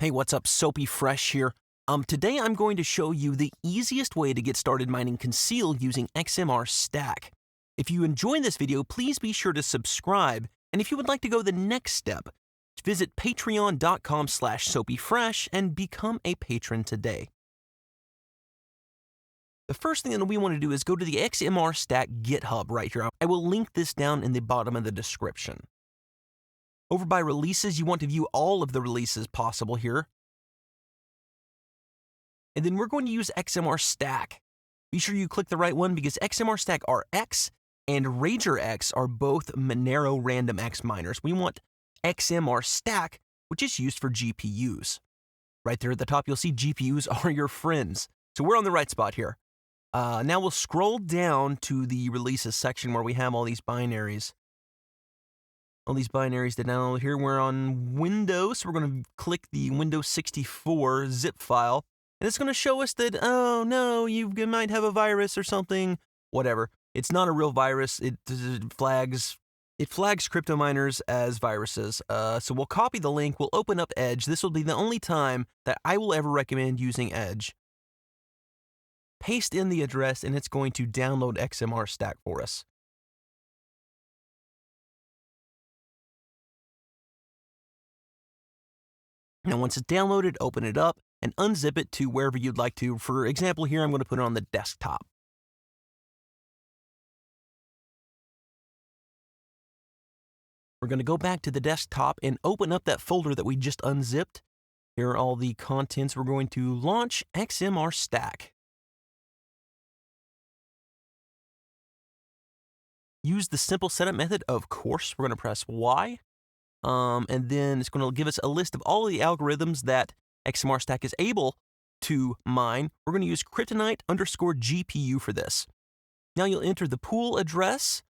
Hey, what's up? SoapyFresh here. Today I'm going to show you the easiest way to get started mining Conceal using XMR-Stak. If you enjoyed this video, please be sure to subscribe, and if you would like to go the next step, visit patreon.com/SoapyFresh and become a patron today. The first thing that we want to do is go to the XMR-Stak GitHub right here. I will link this down in the bottom of the description. Over by releases, you want to view all of the releases possible here. And then we're going to use XMR-Stak. Be sure you click the right one because XMR-Stak RX and RagerX are both Monero Random X miners. We want XMR-Stak, which is used for GPUs. Right there at the top, you'll see GPUs are your friends. So we're on the right spot here. Now we'll scroll down to the releases section where we have all these binaries. All these binaries to download here. We're on Windows, so we're going to click the Windows 64 zip file. And it's going to show us that, oh no, you might have a virus or something. Whatever. It's not a real virus. It flags crypto miners as viruses. So we'll copy the link. We'll open up Edge. This will be the only time that I will ever recommend using Edge. Paste in the address, and it's going to download XMR-Stak for us. Now, once it's downloaded, open it up and unzip it to wherever you'd like to. For example, here, I'm going to put it on the desktop. We're going to go back to the desktop and open up that folder that we just unzipped. Here are all the contents. We're going to launch XMR-Stak. Use the simple setup method, of course. We're going to press Y. And then it's going to give us a list of all of the algorithms that XMR-Stak is able to mine. We're going to use kryptonite_GPU for this. Now you'll enter the pool address.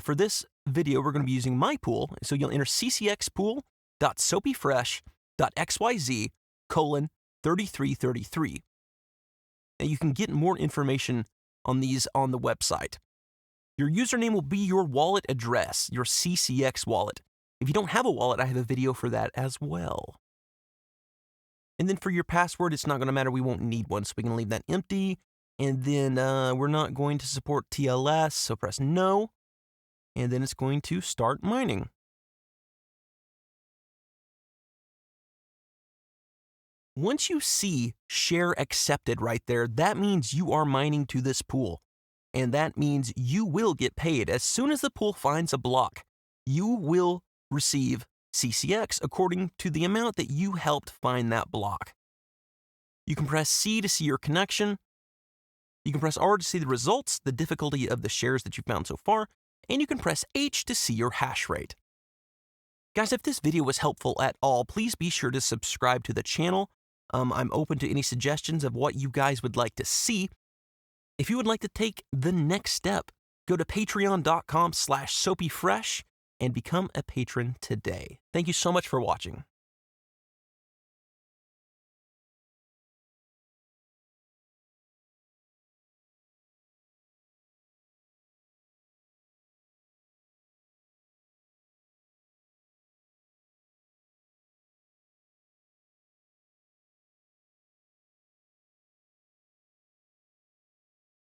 For this video, we're going to be using my pool. So you'll enter ccxpool.soapyfresh.xyz:3333. And you can get more information on these on the website. Your username will be your wallet address, your CCX wallet. If you don't have a wallet, I have a video for that as well. And then for your password, it's not going to matter. We won't need one, so we can leave that empty. And then we're not going to support TLS, so press no. And then it's going to start mining. Once you see share accepted right there, that means you are mining to this pool. And that means you will get paid. As soon as the pool finds a block, you will receive CCX according to the amount that you helped find that block. You can press C to see your connection. You can press R to see the results, the difficulty of the shares that you found so far, and you can press H to see your hash rate. Guys, if this video was helpful at all, please be sure to subscribe to the channel. I'm open to any suggestions of what you guys would like to see. If you would like to take the next step, go to patreon.com/SoapyFresh and become a patron today. Thank you so much for watching.